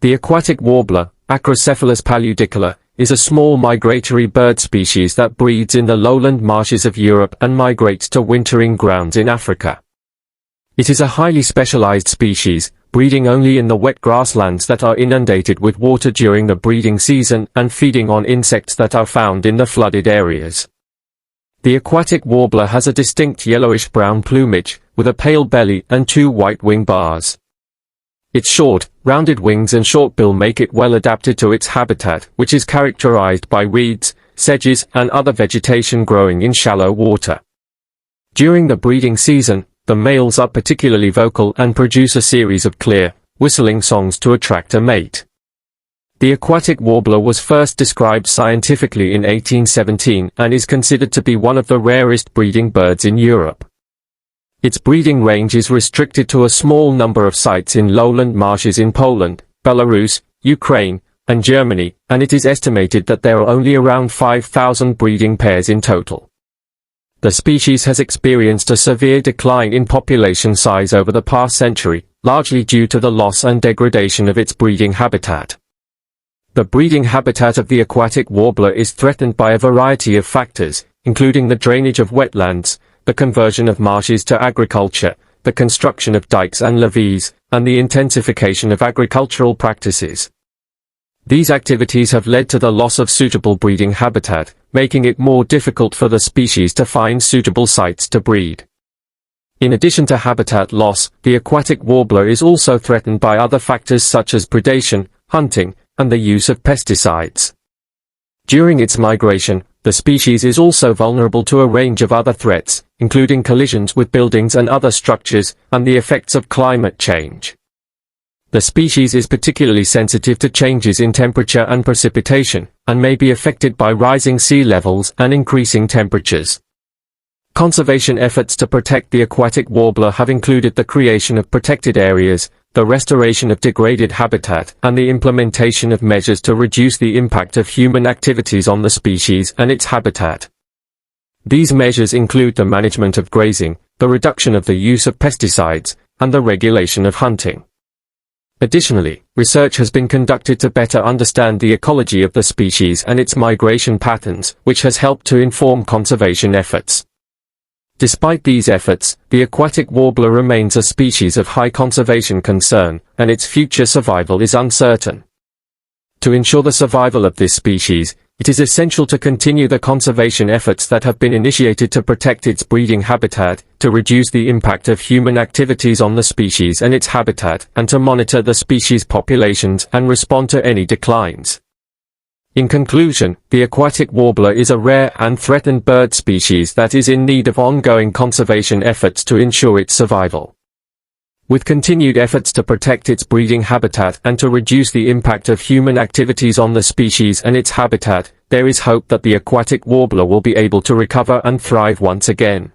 The aquatic warbler, Acrocephalus paludicola, is a small migratory bird species that breeds in the lowland marshes of Europe and migrates to wintering grounds in Africa. It is a highly specialized species, breeding only in the wet grasslands that are inundated with water during the breeding season and feeding on insects that are found in the flooded areas. The aquatic warbler has a distinct yellowish-brown plumage, with a pale belly and two white wing bars. Its short, rounded wings and short bill make it well adapted to its habitat, which is characterized by reeds, sedges and other vegetation growing in shallow water. During the breeding season, the males are particularly vocal and produce a series of clear, whistling songs to attract a mate. The aquatic warbler was first described scientifically in 1817 and is considered to be one of the rarest breeding birds in Europe. Its breeding range is restricted to a small number of sites in lowland marshes in Poland, Belarus, Ukraine, and Germany, and it is estimated that there are only around 5,000 breeding pairs in total. The species has experienced a severe decline in population size over the past century, largely due to the loss and degradation of its breeding habitat. The breeding habitat of the aquatic warbler is threatened by a variety of factors, including the drainage of wetlands, the conversion of marshes to agriculture, the construction of dikes and levees, and the intensification of agricultural practices. These activities have led to the loss of suitable breeding habitat, making it more difficult for the species to find suitable sites to breed. In addition to habitat loss, the aquatic warbler is also threatened by other factors such as predation, hunting, and the use of pesticides. During its migration, the species is also vulnerable to a range of other threats, including collisions with buildings and other structures, and the effects of climate change. The species is particularly sensitive to changes in temperature and precipitation, and may be affected by rising sea levels and increasing temperatures. Conservation efforts to protect the aquatic warbler have included the creation of protected areas, the restoration of degraded habitat, and the implementation of measures to reduce the impact of human activities on the species and its habitat. These measures include the management of grazing, the reduction of the use of pesticides, and the regulation of hunting. Additionally, research has been conducted to better understand the ecology of the species and its migration patterns, which has helped to inform conservation efforts. Despite these efforts, the aquatic warbler remains a species of high conservation concern, and its future survival is uncertain. To ensure the survival of this species, it is essential to continue the conservation efforts that have been initiated to protect its breeding habitat, to reduce the impact of human activities on the species and its habitat, and to monitor the species populations and respond to any declines. In conclusion, the aquatic warbler is a rare and threatened bird species that is in need of ongoing conservation efforts to ensure its survival. With continued efforts to protect its breeding habitat and to reduce the impact of human activities on the species and its habitat, there is hope that the aquatic warbler will be able to recover and thrive once again.